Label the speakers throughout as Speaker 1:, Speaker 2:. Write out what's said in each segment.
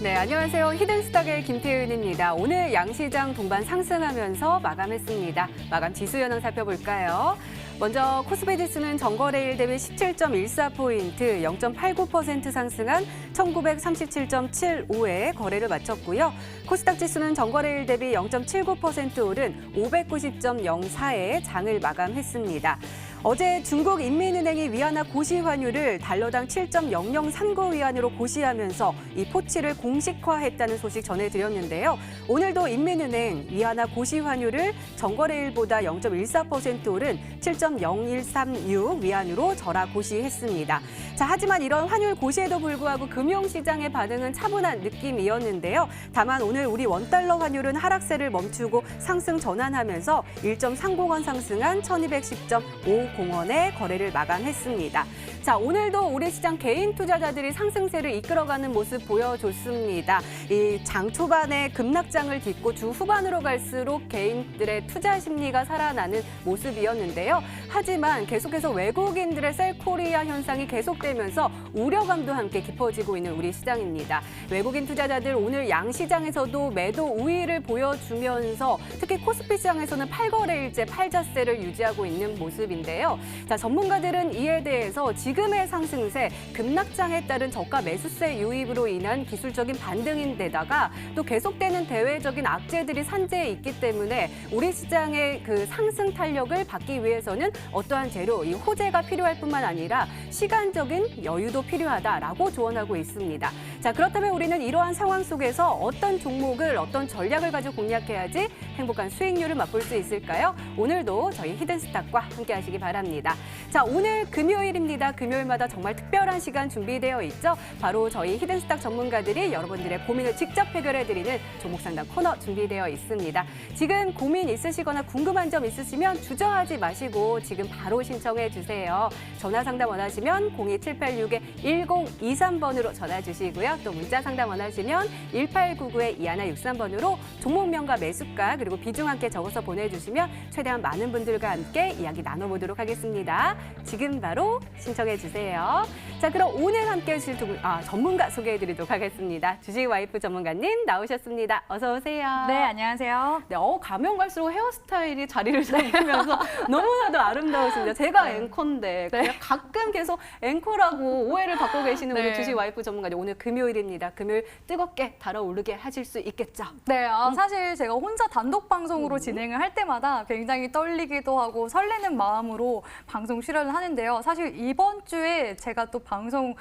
Speaker 1: 네, 안녕하세요. 히든스탁의 김태윤입니다. 오늘 양시장 동반 상승하면서 마감했습니다. 마감 지수 현황 살펴볼까요? 먼저 코스피 지수는 전거래일 대비 17.14포인트, 0.89% 상승한 1937.75에 거래를 마쳤고요. 코스닥 지수는 전거래일 대비 0.79% 오른 590.04에 장을 마감했습니다. 어제 중국 인민은행이 위안화 고시 환율을 달러당 7.0039위안으로 고시하면서 이 포치를 공식화했다는 소식 전해드렸는데요. 오늘도 인민은행 위안화 고시 환율을 전거래일보다 0.14% 오른 7.0136위안으로 절하 고시했습니다. 자, 하지만 이런 환율 고시에도 불구하고 금융시장의 반응은 차분한 느낌이었는데요. 다만 오늘 우리 원달러 환율은 하락세를 멈추고 상승 전환하면서 1.30원 상승한 1210.50원에 거래를 마감했습니다. 자, 오늘도 우리 시장 개인 투자자들이 상승세를 이끌어가는 모습 보여줬습니다. 이 장 초반에 급락장을 딛고 주 후반으로 갈수록 개인들의 투자 심리가 살아나는 모습이었는데요. 하지만 계속해서 외국인들의 셀코리아 현상이 계속되면서 우려감도 함께 깊어지고 있는 우리 시장입니다. 외국인 투자자들 오늘 양시장에서도 매도 우위를 보여주면서 특히 코스피 시장에서는 8거래일째 팔자세를 유지하고 있는 모습인데요. 자, 전문가들은 이에 대해서 지금의 상승세, 급락장에 따른 저가 매수세 유입으로 인한 기술적인 반등인데다가 또 계속되는 대외적인 악재들이 산재해 있기 때문에 우리 시장의 그 상승 탄력을 받기 위해서는 어떠한 재료, 이 호재가 필요할 뿐만 아니라 시간적인 여유도 필요하다라고 조언하고 있습니다. 자, 그렇다면 우리는 이러한 상황 속에서 어떤 종목을, 어떤 전략을 가지고 공략해야지 행복한 수익률을 맛볼 수 있을까요? 오늘도 저희 히든스탁과 함께 하시기 바랍니다. 자, 오늘 금요일입니다. 금요일마다 정말 특별한 시간 준비되어 있죠. 바로 저희 히든스탁 전문가들이 여러분들의 고민을 직접 해결해드리는 종목상담 코너 준비되어 있습니다. 지금 고민 있으시거나 궁금한 점 있으시면 주저하지 마시고 지금 바로 신청해 주세요. 전화 상담 원하시면 02786-1023번으로 전화 주시고요. 또 문자 상담 원하시면 1899-2163번으로 종목명과 매수가 그리고 비중 함께 적어서 보내주시면 최대한 많은 분들과 함께 이야기 나눠보도록 하겠습니다. 지금 바로 신청해 주세요. 자, 그럼 오늘 함께 해주실 전문가 소개해드리도록 하겠습니다. 주식 와이프 전문가님 나오셨습니다. 어서 오세요.
Speaker 2: 네, 안녕하세요.
Speaker 1: 네, 가면 갈수록 헤어스타일이 자리를 잡으면서 너무나도 아름다우십니다. 제가 앵커인데 그냥 가끔 계속 앵커라고 오해를 받고 계시는 우리 주식 와이프 전문가님. 오늘 금요일입니다. 금요일 뜨겁게 달아오르게 하실 수 있겠죠?
Speaker 2: 네, 사실 제가 혼자 단독 방송으로 진행을 할 때마다 굉장히 떨리기도 하고 설레는 마음으로 방송 출연을 하는데요. 사실 이번 주에 제가 또 방송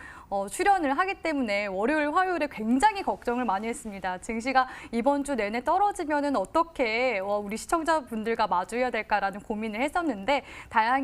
Speaker 2: 출연을 하기 때문에 월요일, 화요일에 굉장히 걱정을 많이 했습니다. 증시가 이번 주 내내 떨어지면은 어떻게 우리 시청자분들과 마주해야 될까라는 고민을 했었는데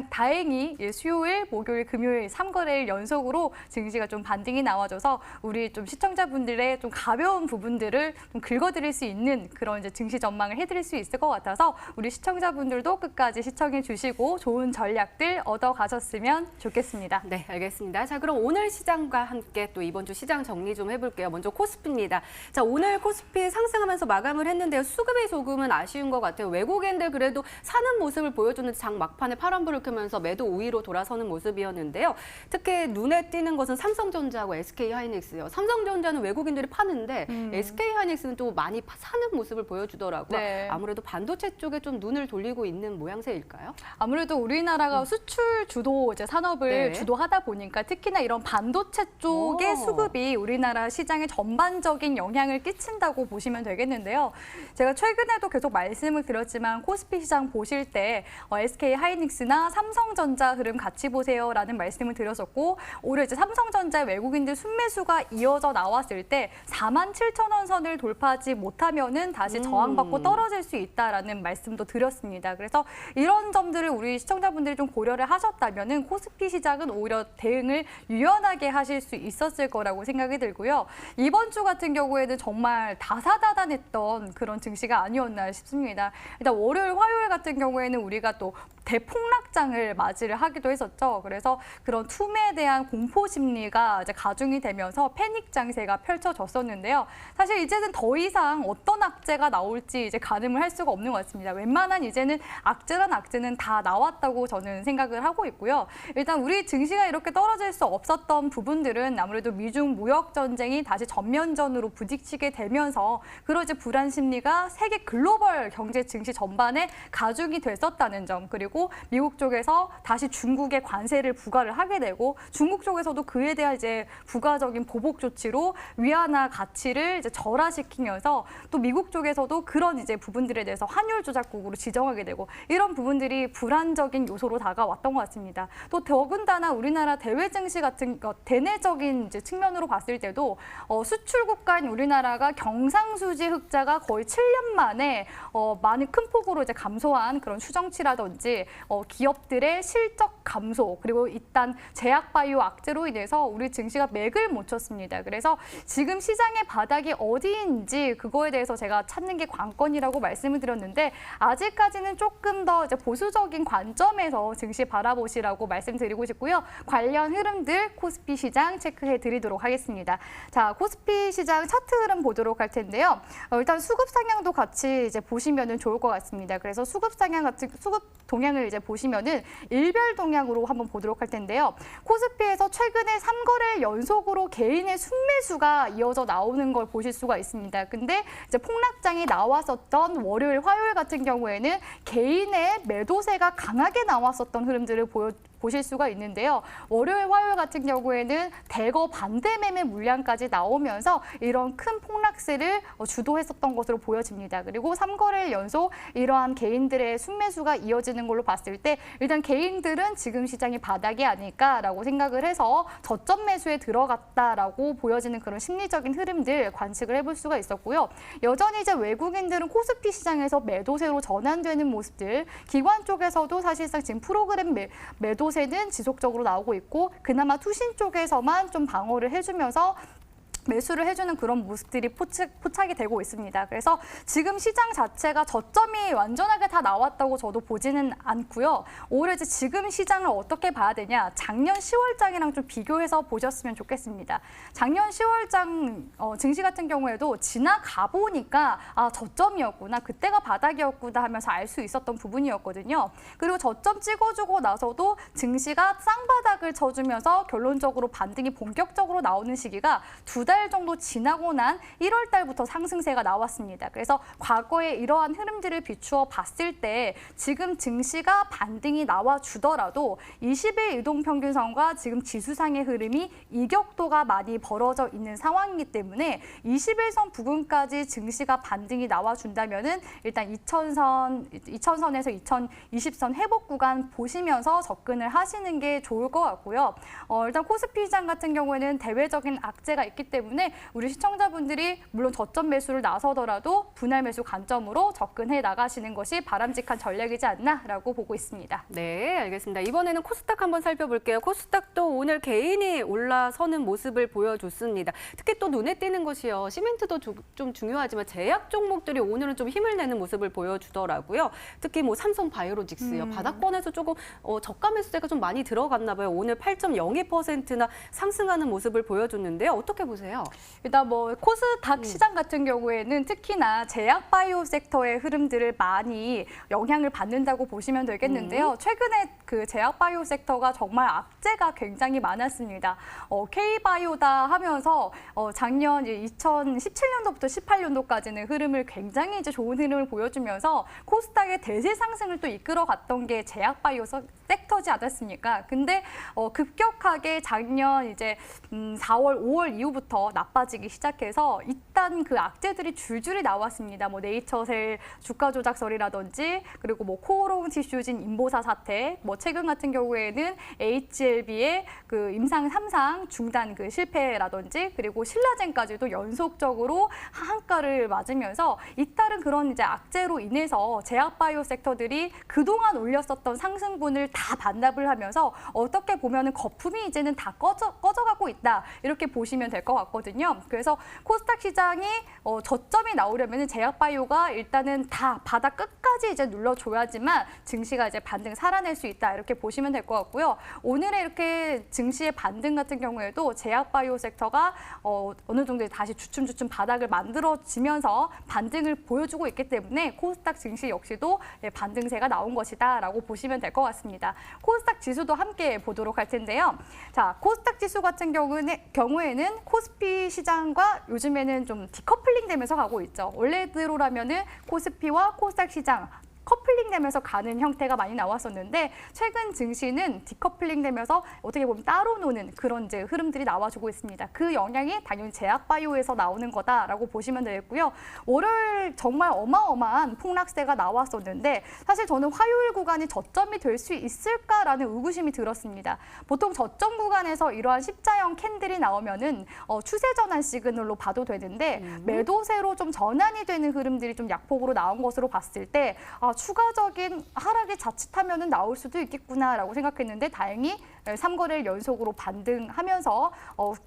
Speaker 2: 다행히 수요일, 목요일, 금요일 3거래일 연속으로 증시가 좀 반등이 나와줘서 우리 좀 시청자분들의 좀 가벼운 부분들을 좀 긁어드릴 수 있는 그런 이제 증시 전망을 해드릴 수 있을 것 같아서 우리 시청자분들도 끝까지 시청해 주시고 좋은 전략들 얻어가셨으면 좋겠습니다.
Speaker 1: 네, 알겠습니다. 자, 그럼 오늘 시장과 함께 또 이번 주 시장 정리 좀 해볼게요. 먼저 코스피입니다. 자, 오늘 코스피 상승하면서 마감을 했는데요. 수급이 조금은 아쉬운 것 같아요. 외국인들 그래도 사는 모습을 보여주는 장 막판에 파란불을 켜면서 매도 우위로 돌아서는 모습이었는데요. 특히 눈에 띄는 것은 삼성전자하고 SK하이닉스예요. 삼성전자는 외국인들이 파는데 SK하이닉스는 또 많이 사는 모습을 보여주더라고요.
Speaker 2: 네.
Speaker 1: 아무래도 반도체 쪽에 좀 눈을 돌리고 있는 모양새일까요?
Speaker 2: 아무래도 우리나라가 수출 주도 이제 산업을
Speaker 1: 네.
Speaker 2: 주도하다 보니까 특히나 이런 반도체 쪽의 수급이 우리나라 시장에 전반적인 영향을 끼친다고 보시면 되겠는데요. 제가 최근에도 계속 말씀을 드렸지만 코스피 시장 보실 때 SK하이닉스나 삼성전자 흐름 같이 보세요라는 말씀을 드렸었고 오히려 이제 삼성전자 외국인들 순매수가 이어져 나왔을 때 47,000원 선을 돌파하지 못하면은 다시 저항받고 떨어질 수 있다라는 말씀도 드렸습니다. 그래서 이런 점들을 우리 시청자분들이 좀 고려를 하셨다면은 코스피 시장은 오히려 대응을 유연하게 하실 수 있었을 거라고 생각이 들고요. 이번 주 같은 경우에는 정말 다사다난했던 그런 증시가 아니었나 싶습니다. 일단 월요일, 화요일 같은 경우에는 우리가 또 대폭락장을 맞이를 하기도 했었죠. 그래서 그런 투매에 대한 공포 심리가 이제 가중이 되면서 패닉 장세가 펼쳐졌었는데요. 사실 이제는 더 이상 어떤 악재가 나올지 이제 가늠을 할 수가 없는 것 같습니다. 웬만한 이제는 악재란 악재는 다 나왔다고 저는 생각을 하고 있고요. 일단 우리 증시가 이렇게 떨어질 수 없었던 부분들은 아무래도 미중 무역 전쟁이 다시 전면전으로 부딪히게 되면서 그런 이제 불안 심리가 세계 글로벌 경제 증시 전반에 가중이 됐었다는 점, 그리고 미국 쪽에서 다시 중국에 관세를 부과를 하게 되고 중국 쪽에서도 그에 대한 이제 부가적인 보복 조치로 위안화 가치를 이제 절하시키면서 또 미국 쪽에서도 그런 이제 부분들에 대해서 환율 조작국으로 지정하게 되고 이런 부분들이 불안적인 요소로 다가왔던 것 같습니다. 또 더군다나 우리나라 대외 증시 같은 대내적인 이제 측면으로 봤을 때도 수출 국가인 우리나라가 경상수지 흑자가 거의 7년 만에 많이 큰 폭으로 이제 감소한 그런 추정치라든지 기업들의 실적 감소, 그리고 일단 제약바이오 악재로 인해서 우리 증시가 맥을 못 쳤습니다. 그래서 지금 시장의 바닥이 어디인지 그거에 대해서 제가 찾는 게 관건이라고 말씀을 드렸는데 아직까지는 조금 더 이제 보수적인 관점에서 증시 바라보시라고 말씀드리고 싶고요. 관련 흐름들 코스피 시장 체크해 드리도록 하겠습니다. 자, 코스피 시장 차트 흐름 보도록 할 텐데요. 일단 수급 상향도 같이 이제 보시면은 좋을 것 같습니다. 그래서 수급 동향을 이제 보시면은 일별 동향으로 한번 보도록 할 텐데요. 코스피에서 최근에 3거래일 연속으로 개인의 순매수가 이어져 나오는 걸 보실 수가 있습니다. 근데 이제 폭락장이 나왔었던 월요일, 화요일 같은 경우에는 개인의 매도세가 강하게 나왔었던 흐름들을 보실 수가 있는데요. 월요일, 화요일 같은 경우에는 대거 반대 매매 물량까지 나오면서 이런 큰 폭락세를 주도했었던 것으로 보여집니다. 그리고 3거래일 연속 이러한 개인들의 순매수가 이어지는 걸로 봤을 때 일단 개인들은 지금 시장이 바닥이 아닐까라고 생각을 해서 저점 매수에 들어갔다라고 보여지는 그런 심리적인 흐름들 관측을 해볼 수가 있었고요. 여전히 이제 외국인들은 코스피 시장에서 매도세로 전환되는 모습들, 기관 쪽에서도 사실상 지금 프로그램 매도세는 지속적으로 나오고 있고 그나마 투신 쪽에서만 좀 방어를 해주면서 매수를 해주는 그런 모습들이 포착이 되고 있습니다. 그래서 지금 시장 자체가 저점이 완전하게 다 나왔다고 저도 보지는 않고요. 오히려 이제 지금 시장을 어떻게 봐야 되냐, 작년 10월장이랑 좀 비교해서 보셨으면 좋겠습니다. 작년 10월장 증시 같은 경우에도 지나가 보니까 저점이었구나, 그때가 바닥이었구나 하면서 알 수 있었던 부분이었거든요. 그리고 저점 찍어주고 나서도 증시가 쌍바닥을 쳐주면서 결론적으로 반등이 본격적으로 나오는 시기가 두 달 정도 지나고 난 1월 달부터 상승세가 나왔습니다. 그래서 과거에 이러한 흐름들을 비추어 봤을 때 지금 증시가 반등이 나와주더라도 20일 이동평균선과 지금 지수상의 흐름이 이격도가 많이 벌어져 있는 상황이기 때문에 21선 부근까지 증시가 반등이 나와준다면은 일단 2000선에서 2020선 회복 구간 보시면서 접근을 하시는 게 좋을 것 같고요. 일단 코스피 시장 같은 경우에는 대외적인 악재가 있기 때문에 우리 시청자분들이 물론 저점 매수를 나서더라도 분할 매수 관점으로 접근해 나가시는 것이 바람직한 전략이지 않나라고 보고 있습니다.
Speaker 1: 네, 알겠습니다. 이번에는 코스닥 한번 살펴볼게요. 코스닥도 오늘 개인이 올라서는 모습을 보여줬습니다. 특히 또 눈에 띄는 것이요. 시멘트도 좀 중요하지만 제약 종목들이 오늘은 좀 힘을 내는 모습을 보여주더라고요. 특히 뭐 삼성바이오로직스요. 바닥권에서 조금 저가 매수세가 좀 많이 들어갔나 봐요. 오늘 8.02%나 상승하는 모습을 보여줬는데요. 어떻게 보세요?
Speaker 2: 일단 뭐 코스닥 시장 같은 경우에는 특히나 제약 바이오 섹터의 흐름들을 많이 영향을 받는다고 보시면 되겠는데요. 최근에 그 제약 바이오 섹터가 정말 악재가 굉장히 많았습니다. K바이오다 하면서 작년 2017년도부터 18년도까지는 흐름을 굉장히 이제 좋은 흐름을 보여주면서 코스닥의 대세 상승을 또 이끌어갔던 게 제약 바이오 섹터지 않았습니까? 근데 급격하게 작년 이제 4월, 5월 이후부터 나빠지기 시작해서 일단 그 악재들이 줄줄이 나왔습니다. 뭐 네이처셀 주가 조작설이라든지 그리고 뭐 코오롱 티슈진 인보사 사태, 뭐 최근 같은 경우에는 HLB의 그 임상 3상 중단 그 실패라든지 그리고 신라젠까지도 연속적으로 하한가를 맞으면서 잇따른 그런 이제 악재로 인해서 제약바이오 섹터들이 그동안 올렸었던 상승분을 다 반납을 하면서 어떻게 보면은 거품이 이제는 다 꺼져가고 있다, 이렇게 보시면 될 것 같고. 왔거든요. 그래서 코스닥 시장이 저점이 나오려면 제약바이오가 일단은 다 바닥 끝까지 이제 눌러줘야지만 증시가 이제 반등 살아낼 수 있다 이렇게 보시면 될 것 같고요. 오늘의 이렇게 증시의 반등 같은 경우에도 제약바이오 섹터가 어느 정도 다시 주춤주춤 바닥을 만들어지면서 반등을 보여주고 있기 때문에 코스닥 증시 역시도 반등세가 나온 것이다라고 보시면 될 것 같습니다. 코스닥 지수도 함께 보도록 할 텐데요. 자, 코스닥 지수 같은 경우에는 코스피 시장과 요즘에는 좀 디커플링 되면서 가고 있죠. 원래대로라면은 코스피와 코스닥 시장 커플링 되면서 가는 형태가 많이 나왔었는데 최근 증시는 디커플링 되면서 어떻게 보면 따로 노는 그런 이제 흐름들이 나와주고 있습니다. 그 영향이 당연히 제약바이오에서 나오는 거다라고 보시면 되겠고요. 월요일 정말 어마어마한 폭락세가 나왔었는데 사실 저는 화요일 구간이 저점이 될 수 있을까라는 의구심이 들었습니다. 보통 저점 구간에서 이러한 십자형 캔들이 나오면은 추세 전환 시그널로 봐도 되는데 매도세로 좀 전환이 되는 흐름들이 좀 약폭으로 나온 것으로 봤을 때 추가적인 하락이 자칫하면 나올 수도 있겠구나라고 생각했는데 다행히 3거래일 연속으로 반등하면서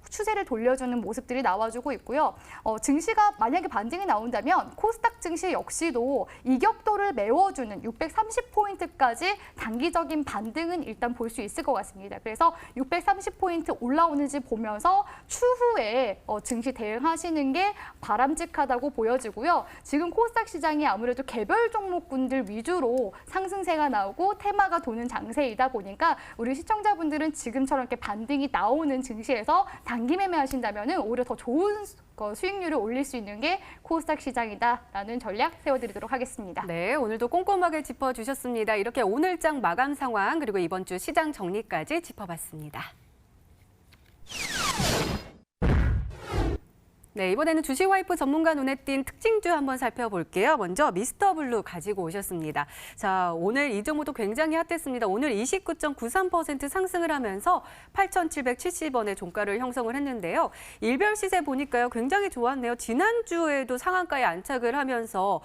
Speaker 2: 추세를 돌려주는 모습들이 나와주고 있고요. 증시가 만약에 반등이 나온다면 코스닥 증시 역시도 이격도를 메워주는 630포인트까지 단기적인 반등은 일단 볼 수 있을 것 같습니다. 그래서 630포인트 올라오는지 보면서 추후에 증시 대응하시는 게 바람직하다고 보여지고요. 지금 코스닥 시장이 아무래도 개별 종목군들 위주로 상승세가 나오고 테마가 도는 장세이다 보니까 우리 시청자분들은 지금처럼 이렇게 반등이 나오는 증시에서 단기 매매하신다면 오히려 더 좋은 수익률을 올릴 수 있는 게 코스닥 시장이다라는 전략 세워드리도록 하겠습니다.
Speaker 1: 네, 오늘도 꼼꼼하게 짚어주셨습니다. 이렇게 오늘장 마감 상황 그리고 이번 주 시장 정리까지 짚어봤습니다. 네, 이번에는 주식 와이프 전문가 눈에 띈 특징주 한번 살펴볼게요. 먼저 미스터블루 가지고 오셨습니다. 자, 오늘 이 종목도 굉장히 핫했습니다. 오늘 29.93% 상승을 하면서 8,770원의 종가를 형성을 했는데요. 일별 시세 보니까요, 굉장히 좋았네요. 지난주에도 상한가에 안착을 하면서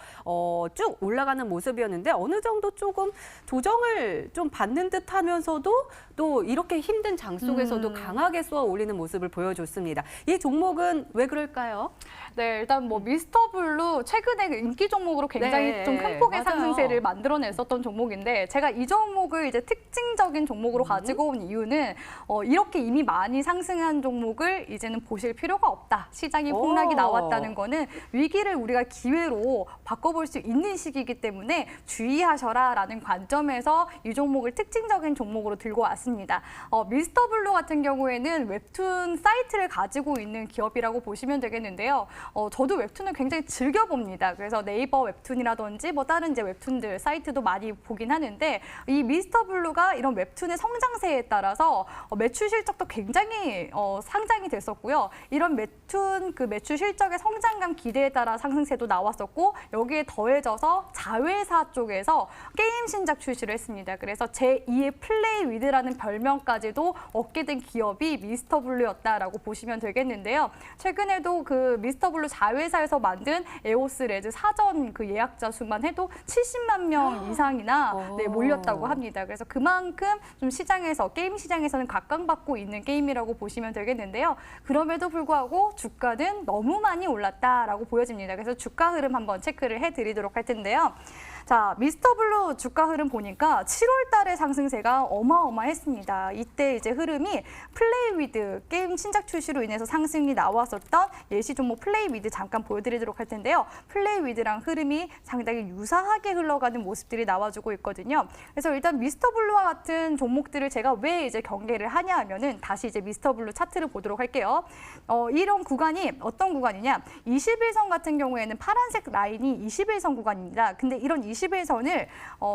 Speaker 1: 쭉 올라가는 모습이었는데 어느 정도 조금 조정을 좀 받는 듯 하면서도 또 이렇게 힘든 장 속에서도 강하게 쏘아 올리는 모습을 보여줬습니다. 이 종목은 왜 그럴까요?
Speaker 2: 네, 일단 뭐 미스터블루 최근에 그 인기 종목으로 굉장히
Speaker 1: 네,
Speaker 2: 좀 큰 폭의
Speaker 1: 맞아요.
Speaker 2: 상승세를 만들어냈었던 종목인데 제가 이 종목을 이제 특징적인 종목으로 가지고 온 이유는 이렇게 이미 많이 상승한 종목을 이제는 보실 필요가 없다. 시장이 폭락이 나왔다는 거는 위기를 우리가 기회로 바꿔볼 수 있는 시기이기 때문에 주의하셔라라는 관점에서 이 종목을 특징적인 종목으로 들고 왔습니다. 미스터블루 같은 경우에는 웹툰 사이트를 가지고 있는 기업이라고 보시면 되겠는데요. 저도 웹툰을 굉장히 즐겨봅니다. 그래서 네이버 웹툰이라든지 뭐 다른 이제 웹툰들 사이트도 많이 보긴 하는데 이 미스터블루가 이런 웹툰의 성장세에 따라서 매출 실적도 굉장히 상장이 됐었고요. 이런 웹툰 그 매출 실적의 성장감 기대에 따라 상승세도 나왔었고 여기에 더해져서 자회사 쪽에서 게임 신작 출시를 했습니다. 그래서 제2의 플레이 위드라는 별명까지도 얻게 된 기업이 미스터블루였다라고 보시면 되겠는데요. 최근에도 그 미스터블루 자회사에서 만든 에오스 레즈 사전 그 예약자 수만 해도 70만 명 이상이나 몰렸다고 합니다. 그래서 그만큼 좀 시장에서 게임 시장에서는 각광받고 있는 게임이라고 보시면 되겠는데요. 그럼에도 불구하고 주가는 너무 많이 올랐다라고 보여집니다. 그래서 주가 흐름 한번 체크를 해드리도록 할 텐데요. 자, 미스터블루 주가 흐름 보니까 7월 달에 상승세가 어마어마했습니다. 이때 이제 흐름이 플레이 위드 게임 신작 출시로 인해서 상승이 나왔었던 예시 종목 플레이 위드 잠깐 보여드리도록 할 텐데요. 플레이 위드랑 흐름이 상당히 유사하게 흘러가는 모습들이 나와주고 있거든요. 그래서 일단 미스터블루와 같은 종목들을 제가 왜 이제 경계를 하냐 하면은 다시 이제 미스터블루 차트를 보도록 할게요. 이런 구간이 어떤 구간이냐? 21선 같은 경우에는 파란색 라인이 21선 구간입니다. 근데 이런 21선을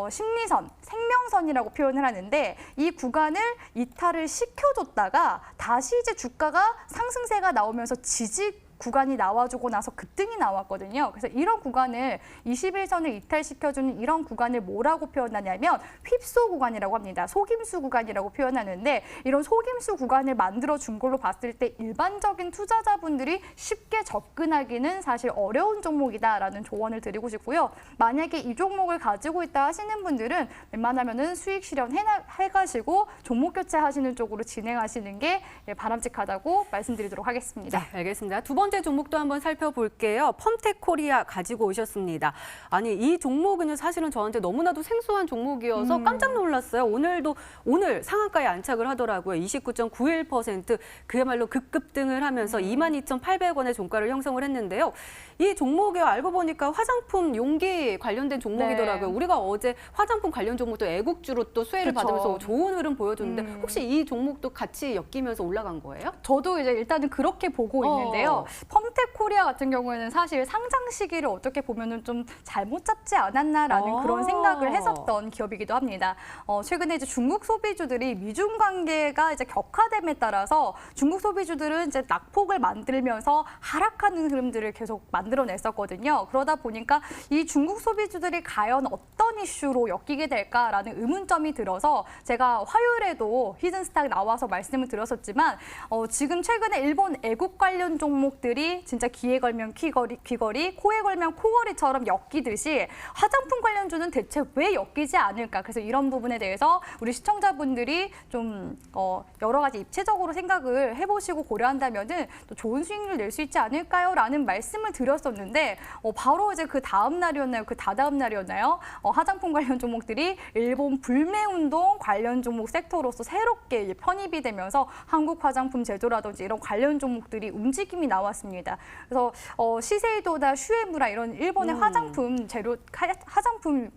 Speaker 2: 심리선, 생명선이라고 표현을 하는데 이 구간을 이탈을 시켜줬다가 다시 이제 주가가 상승세가 나오면서 지지 구간이 나와주고 나서 급등이 나왔거든요. 그래서 이런 구간을 21선을 이탈시켜주는 이런 구간을 뭐라고 표현하냐면 휩소 구간이라고 합니다. 속임수 구간이라고 표현하는데 이런 속임수 구간을 만들어준 걸로 봤을 때 일반적인 투자자분들이 쉽게 접근하기는 사실 어려운 종목이다라는 조언을 드리고 싶고요. 만약에 이 종목을 가지고 있다 하시는 분들은 웬만하면은 수익 실현해가시고 종목 교체하시는 쪽으로 진행하시는 게 바람직하다고 말씀드리도록 하겠습니다.
Speaker 1: 네, 알겠습니다. 두 번째 종목도 한번 살펴볼게요. 펌텍 코리아 가지고 오셨습니다. 아니, 이 종목은 사실은 저한테 너무나도 생소한 종목이어서 깜짝 놀랐어요. 오늘 상한가에 안착을 하더라고요. 29.91%, 그야말로 급등을 하면서 22,800원의 종가를 형성을 했는데요. 이 종목이 알고 보니까 화장품 용기 관련된 종목이더라고요.
Speaker 2: 네.
Speaker 1: 우리가 어제 화장품 관련 종목도 애국주로 또 수혜를
Speaker 2: 그렇죠.
Speaker 1: 받으면서 좋은 흐름 보여줬는데 혹시 이 종목도 같이 엮이면서 올라간 거예요?
Speaker 2: 저도 이제 일단은 그렇게 보고 있는데요. 펌텍 코리아 같은 경우에는 사실 상장 시기를 어떻게 보면은 좀 잘못 잡지 않았나라는 그런 생각을 했었던 기업이기도 합니다. 최근에 이제 중국 소비주들이 미중 관계가 이제 격화됨에 따라서 중국 소비주들은 이제 낙폭을 만들면서 하락하는 흐름들을 계속 만들어냈었거든요. 그러다 보니까 이 중국 소비주들이 과연 어떤 이슈로 엮이게 될까라는 의문점이 들어서 제가 화요일에도 히든스탁 나와서 말씀을 드렸었지만 지금 최근에 일본 애국 관련 종목들이 진짜 귀에 걸면 귀걸이, 코에 걸면 코걸이처럼 엮이듯이 화장품 관련주는 대체 왜 엮이지 않을까? 그래서 이런 부분에 대해서 우리 시청자분들이 좀 여러 가지 입체적으로 생각을 해보시고 고려한다면은 또 좋은 수익률 낼 수 있지 않을까요?라는 말씀을 드렸었는데 바로 이제 그 다음 날이었나요? 그 다다음 날이었나요? 화장품 관련 종목들이 일본 불매운동 관련 종목 섹터로서 새롭게 편입이 되면서 한국 화장품 제조라든지 이런 관련 종목들이 움직임이 나왔습니다. 그래서 시세이도나 슈에무라 이런 일본의 화장품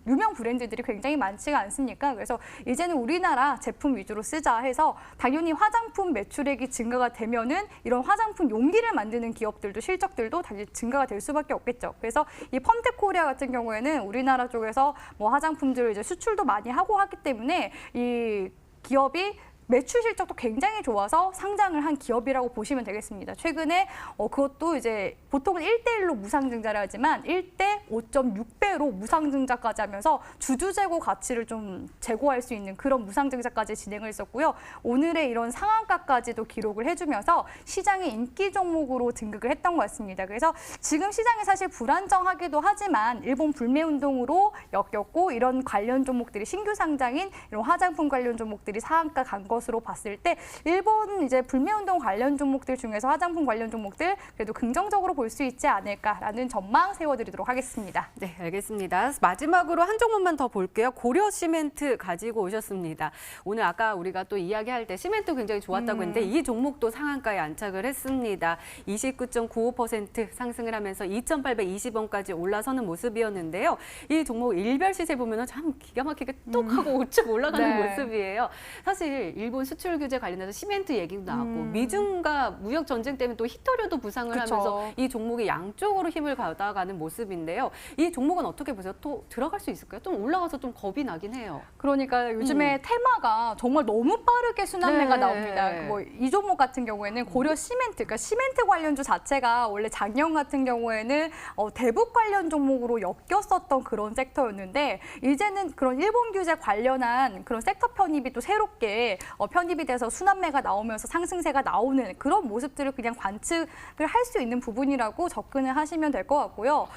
Speaker 2: 유명 브랜드들이 굉장히 많지가 않습니까? 그래서 이제는 우리나라 제품 위주로 쓰자 해서 당연히 화장품 매출액이 증가가 되면은 이런 화장품 용기를 만드는 기업들도 실적들도 당연히 증가가 될 수밖에 없겠죠. 그래서 이 펌텍 코리아 같은 경우에는 우리나라 쪽에서 뭐 화장품들을 이제 수출도 많이 하고 하기 때문에 이 기업이 매출 실적도 굉장히 좋아서 상장을 한 기업이라고 보시면 되겠습니다. 최근에 그것도 이제 보통은 1대1로 무상증자를 하지만 1대 5.6배로 무상증자까지 하면서 주주재고 가치를 좀 제고할 수 있는 그런 무상증자까지 진행을 했었고요. 오늘의 이런 상한가까지도 기록을 해주면서 시장의 인기 종목으로 등극을 했던 것 같습니다. 그래서 지금 시장이 사실 불안정하기도 하지만 일본 불매운동으로 엮였고 이런 관련 종목들이 신규 상장인 이런 화장품 관련 종목들이 상한가 간 것으로 봤을 때 일본 이제 불매운동 관련 종목들 중에서 화장품 관련 종목들 그래도 긍정적으로 볼 수 있지 않을까라는 전망 세워드리도록 하겠습니다.
Speaker 1: 네, 알겠습니다. 마지막으로 한 종목만 더 볼게요. 고려 시멘트 가지고 오셨습니다. 오늘 아까 우리가 또 이야기할 때 시멘트 굉장히 좋았다고 했는데 이 종목도 상한가에 안착을 했습니다. 29.95% 상승을 하면서 2,820원까지 올라서는 모습이었는데요. 이 종목 일별 시세 보면 참 기가 막히게 뚝 하고 우측 올라가는
Speaker 2: 네.
Speaker 1: 모습이에요. 사실 일본 수출 규제 관련해서 시멘트 얘기도 나왔고 미중과 무역 전쟁 때문에 또 히토류도 부상을
Speaker 2: 그쵸.
Speaker 1: 하면서 이 종목이 양쪽으로 힘을 받아가는 모습인데요. 이 종목은 어떻게 보세요? 또 들어갈 수 있을까요? 좀 올라가서 좀 겁이 나긴 해요.
Speaker 2: 그러니까 요즘에 테마가 정말 너무 빠르게 순환매가
Speaker 1: 네.
Speaker 2: 나옵니다. 뭐 이 종목 같은 경우에는 고려 시멘트, 그러니까 시멘트 관련주 자체가 원래 작년 같은 경우에는 대북 관련 종목으로 엮였었던 그런 섹터였는데 이제는 그런 일본 규제 관련한 그런 섹터 편입이 또 새롭게 편입이 돼서 순환매가 나오면서 상승세가 나오는 그런 모습들을 그냥 관측을 할 수 있는 부분이라고 접근을 하시면 될 것 같고요.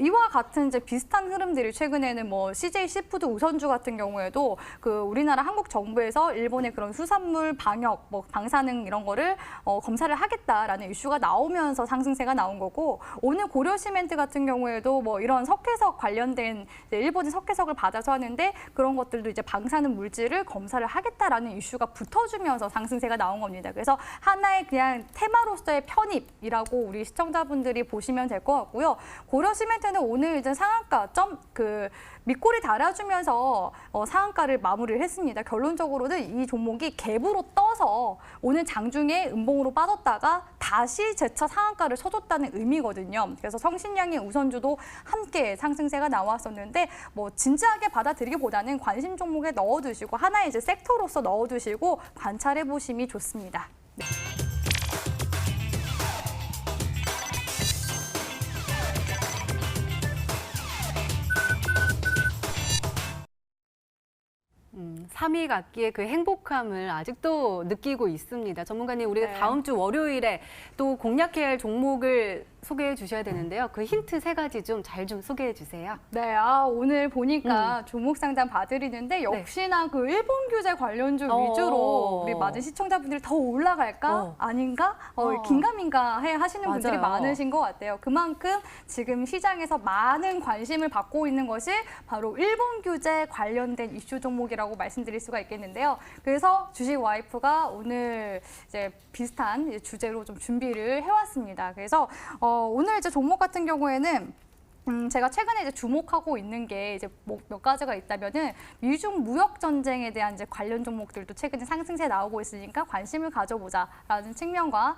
Speaker 2: 이와 같은 이제 비슷한 흐름들이 최근에는 뭐 CJ 시푸드 우선주 같은 경우에도 그 우리나라 한국 정부에서 일본의 그런 수산물 방역, 뭐 방사능 이런 거를 검사를 하겠다라는 이슈가 나오면서 상승세가 나온 거고 오늘 고려 시멘트 같은 경우에도 뭐 이런 석회석 관련된 일본이 석회석을 받아서 하는데 그런 것들도 이제 방사능 물질을 검사를 하겠다라는 이슈가 붙어주면서 상승세가 나온 겁니다. 그래서 하나의 그냥 테마로서의 편입이라고 우리 시청자분들이 보시면 될 것 같고요. 고려 시멘트는 오늘 이제 상한가 밑꼬리 달아주면서 상한가를 마무리를 했습니다. 결론적으로는 이 종목이 갭으로 떠서 오늘 장중에 음봉으로 빠졌다가 다시 재차 상한가를 쳐줬다는 의미거든요. 그래서 성신양의 우선주도 함께 상승세가 나왔었는데 뭐 진지하게 받아들이기보다는 관심 종목에 넣어두시고 하나의 이제 섹터로서 넣어두시고 관찰해 보심이 좋습니다. 네.
Speaker 1: 3위 갖기에 그 행복함을 아직도 느끼고 있습니다. 전문가님, 우리가
Speaker 2: 네.
Speaker 1: 다음 주 월요일에 또 공략해야 할 종목을 소개해 주셔야 되는데요. 그 힌트 3가지 좀 잘 좀 소개해 주세요.
Speaker 2: 네, 오늘 보니까 종목 상담 봐드리는데 역시나 그 일본 규제 관련주 위주로 우리 많은 시청자분들이 더 올라갈까? 아닌가? 긴가민가 하시는 분들이
Speaker 1: 맞아요.
Speaker 2: 많으신 것 같아요. 그만큼 지금 시장에서 많은 관심을 받고 있는 것이 바로 일본 규제 관련된 이슈 종목이라고 말씀드릴 수가 있겠는데요. 그래서 주식 와이프가 오늘 이제 비슷한 이제 주제로 좀 준비를 해왔습니다. 그래서 오늘 이제 종목 같은 경우에는 제가 최근에 이제 주목하고 있는 게 이제 몇 가지가 있다면은 미중 무역 전쟁에 대한 이제 관련 종목들도 최근에 상승세 나오고 있으니까 관심을 가져보자라는 측면과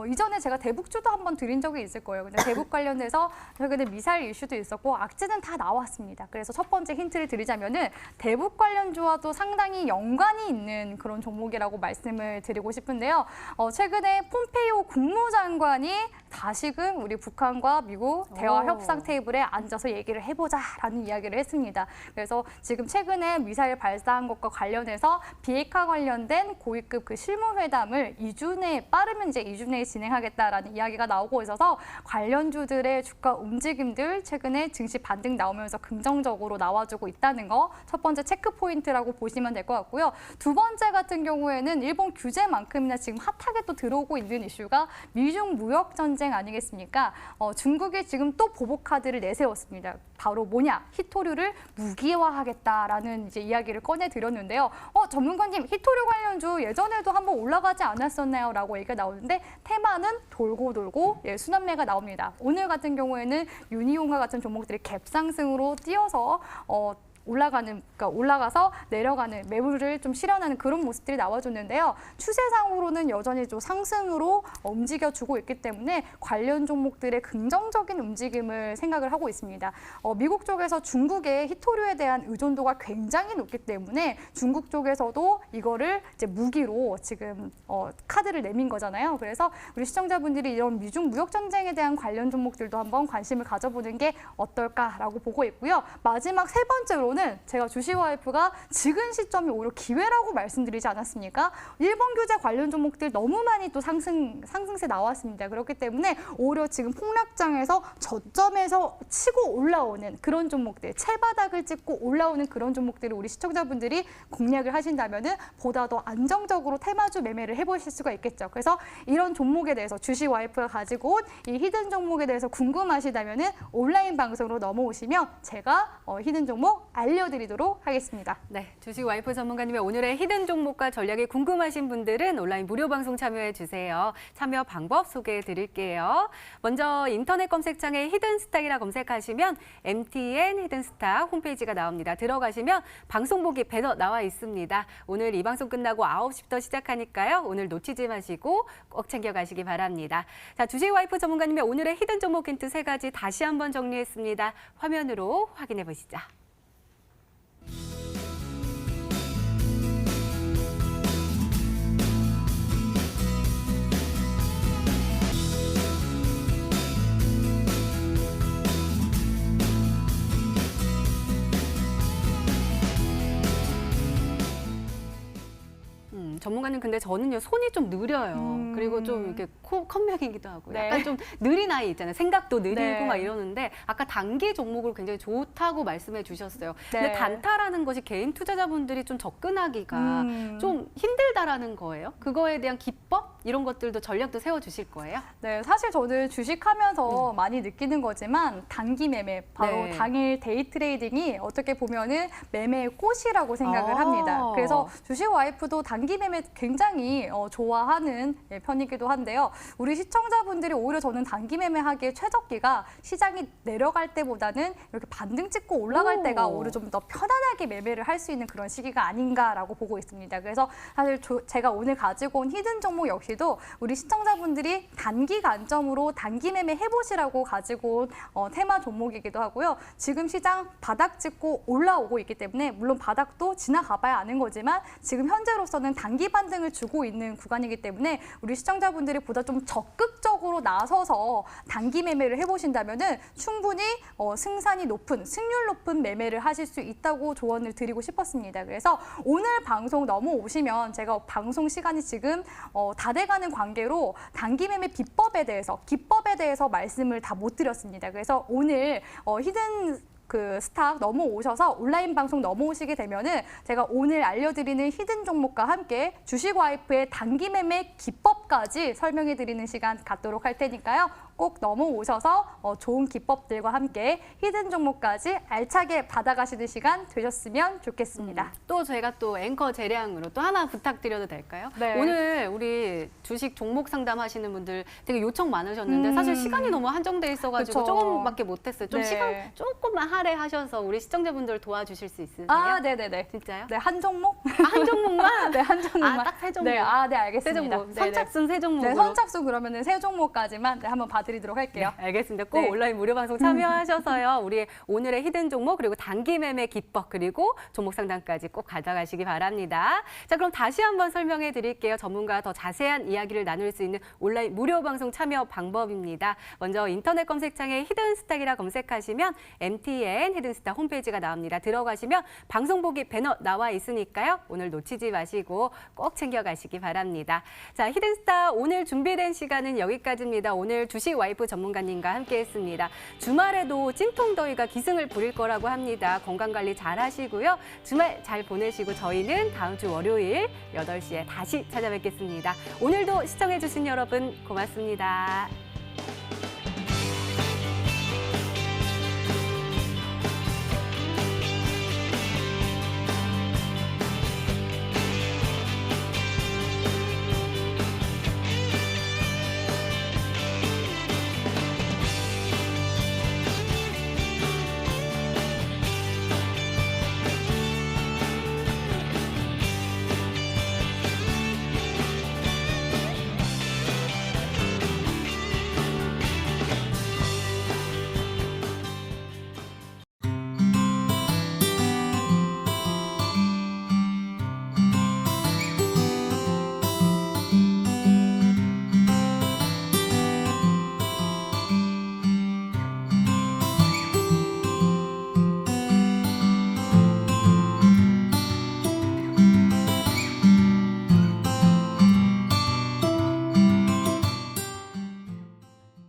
Speaker 2: 이전에 제가 대북주도 한번 드린 적이 있을 거예요. 근데 대북 관련해서 최근에 미사일 이슈도 있었고 악재는 다 나왔습니다. 그래서 첫 번째 힌트를 드리자면은 대북 관련주와도 상당히 연관이 있는 그런 종목이라고 말씀을 드리고 싶은데요. 최근에 폼페이오 국무장관이 다시금 우리 북한과 미국 대화 협상 테이블에 앉아서 얘기를 해보자라는 이야기를 했습니다. 그래서 지금 최근에 미사일 발사한 것과 관련해서 비핵화 관련된 고위급 그 실무회담을 2주 내에 빠르면 이제 2주 내에 진행하겠다라는 이야기가 나오고 있어서 관련주들의 주가 움직임들 최근에 증시 반등 나오면서 긍정적으로 나와주고 있다는 거 첫 번째 체크 포인트라고 보시면 될 것 같고요. 두 번째 같은 경우에는 일본 규제만큼이나 지금 핫하게 또 들어오고 있는 이슈가 미중 무역 전쟁 아니겠습니까? 중국이 지금 또 보복 카드를 내세웠습니다. 바로 뭐냐? 히토류를 무기화하겠다라는 이제 이야기를 꺼내 드렸는데요. 전문가님, 히토류 관련주 예전에도 한번 올라가지 않았었나요? 라고 얘기가 나오는데 테마는 돌고 돌고 순환매가 나옵니다. 오늘 같은 경우에는 유니온과 같은 종목들이 갭상승으로 뛰어서 올라가서 내려가는 매물을 좀 실현하는 그런 모습들이 나와줬는데요. 추세상으로는 여전히 좀 상승으로 움직여주고 있기 때문에 관련 종목들의 긍정적인 움직임을 생각을 하고 있습니다. 미국 쪽에서 중국의 히토류에 대한 의존도가 굉장히 높기 때문에 중국 쪽에서도 이거를 이제 무기로 지금 카드를 내민 거잖아요. 그래서 우리 시청자분들이 이런 미중 무역 전쟁에 대한 관련 종목들도 한번 관심을 가져보는 게 어떨까라고 보고 있고요. 마지막 세 번째로 제가 주식 와이프가 지금 시점이 오히려 기회라고 말씀드리지 않았습니까? 일본 규제 관련 종목들 너무 많이 또 상승세 나왔습니다. 그렇기 때문에 오히려 지금 폭락장에서 저점에서 치고 올라오는 그런 종목들, 채바닥을 찍고 올라오는 그런 종목들을 우리 시청자분들이 공략을 하신다면은 보다 더 안정적으로 테마주 매매를 해보실 수가 있겠죠. 그래서 이런 종목에 대해서 주식 와이프가 가지고 온 이 히든 종목에 대해서 궁금하시다면은 온라인 방송으로 넘어오시면 제가 히든 종목 알려드리도록 하겠습니다.
Speaker 1: 네, 주식 와이프 전문가님의 오늘의 히든 종목과 전략이 궁금하신 분들은 온라인 무료 방송 참여해 주세요. 참여 방법 소개해 드릴게요. 먼저 인터넷 검색창에 히든스탁이라 검색하시면 MTN 히든스탁 홈페이지가 나옵니다. 들어가시면 방송 보기 배너 나와 있습니다. 오늘 이 방송 끝나고 9시부터 시작하니까요. 오늘 놓치지 마시고 꼭 챙겨가시기 바랍니다. 자, 주식 와이프 전문가님의 오늘의 히든 종목 힌트 3가지 다시 한번 정리했습니다. 화면으로 확인해 보시죠. 전문가님, 근데 저는요, 손이 좀 느려요. 그리고 좀 이렇게 컴맥이기도 하고
Speaker 2: 네.
Speaker 1: 약간 좀 느린 아이 있잖아요. 생각도 느리고
Speaker 2: 네.
Speaker 1: 막 이러는데 아까 단기 종목을 굉장히 좋다고 말씀해 주셨어요. 근데
Speaker 2: 네.
Speaker 1: 단타라는 것이 개인 투자자분들이 좀 접근하기가 좀 힘들다라는 거예요. 그거에 대한 기법 이런 것들도 전략도 세워 주실 거예요?
Speaker 2: 네, 사실 저는 주식하면서 많이 느끼는 거지만 단기 매매, 바로
Speaker 1: 네.
Speaker 2: 당일 데이 트레이딩이 어떻게 보면은 매매의 꽃이라고 생각을 합니다. 그래서 주식 와이프도 단기 매매 굉장히 좋아하는 편이기도 한데요. 우리 시청자분들이 오히려 저는 단기 매매하기에 최적기가 시장이 내려갈 때보다는 이렇게 반등 찍고 올라갈 때가 오히려 좀 더 편안하게 매매를 할 수 있는 그런 시기가 아닌가라고 보고 있습니다. 그래서 사실 제가 오늘 가지고 온 히든 종목 역시도 우리 시청자분들이 단기 관점으로 단기 매매 해보시라고 가지고 온 테마 종목이기도 하고요. 지금 시장 바닥 찍고 올라오고 있기 때문에 물론 바닥도 지나가봐야 아는 거지만 지금 현재로서는 단기 반등을 주고 있는 구간이기 때문에 우리 시청자분들이 보다 좀 적극적으로 적극적으로 나서서 단기 매매를 해보신다면은 충분히 승산이 높은, 승률 높은 매매를 하실 수 있다고 조언을 드리고 싶었습니다. 그래서 오늘 방송 넘어오시면 제가 방송 시간이 지금 다 돼가는 관계로 단기 매매 비법에 대해서, 기법에 대해서 말씀을 다 못 드렸습니다. 그래서 오늘 히든 스탁 넘어오셔서 온라인 방송 넘어오시게 되면은 제가 오늘 알려드리는 히든 종목과 함께 주식와이프의 단기 매매 기법까지 설명해 드리는 시간 갖도록 할 테니까요. 꼭 넘어오셔서 좋은 기법들과 함께 히든 종목까지 알차게 받아가시는 시간 되셨으면 좋겠습니다.
Speaker 1: 또 제가 또 앵커 재량으로 또 하나 부탁드려도 될까요?
Speaker 2: 네.
Speaker 1: 오늘 우리 주식 종목 상담하시는 분들 되게 요청 많으셨는데 사실 시간이 너무 한정돼 있어가지고
Speaker 2: 그쵸.
Speaker 1: 조금밖에 못했어요. 좀
Speaker 2: 네.
Speaker 1: 시간 조금만 할애하셔서 우리 시청자분들 도와주실 수 있으세요?
Speaker 2: 아, 네네네.
Speaker 1: 진짜요?
Speaker 2: 네, 한 종목?
Speaker 1: 한 종목만?
Speaker 2: 네, 한 종목만.
Speaker 1: 딱 세 종목?
Speaker 2: 네, 네, 알겠습니다.
Speaker 1: 세 종목.
Speaker 2: 네네.
Speaker 1: 선착순 세 종목으로.
Speaker 2: 네, 선착순 그러면은 세 종목까지만 한번 봐드리도록 할게요.
Speaker 1: 네, 알겠습니다. 꼭
Speaker 2: 네.
Speaker 1: 온라인 무료 방송 참여하셔서요. 우리 오늘의 히든 종목 그리고 단기 매매 기법 그리고 종목 상담까지 꼭 가져가시기 바랍니다. 자, 그럼 다시 한번 설명해 드릴게요. 전문가와 더 자세한 이야기를 나눌 수 있는 온라인 무료 방송 참여 방법입니다. 먼저 인터넷 검색창에 히든스탁이라 검색하시면 MTN 히든스탁 홈페이지가 나옵니다. 들어가시면 방송 보기 배너 나와 있으니까요. 오늘 놓치지 마시고 꼭 챙겨가시기 바랍니다. 자, 히든스탁 오늘 준비된 시간은 여기까지입니다. 오늘 주식 와이프 전문가님과 함께했습니다. 주말에도 찜통더위가 기승을 부릴 거라고 합니다. 건강관리 잘 하시고요. 주말 잘 보내시고 저희는 다음 주 월요일 8시에 다시 찾아뵙겠습니다. 오늘도 시청해주신 여러분 고맙습니다.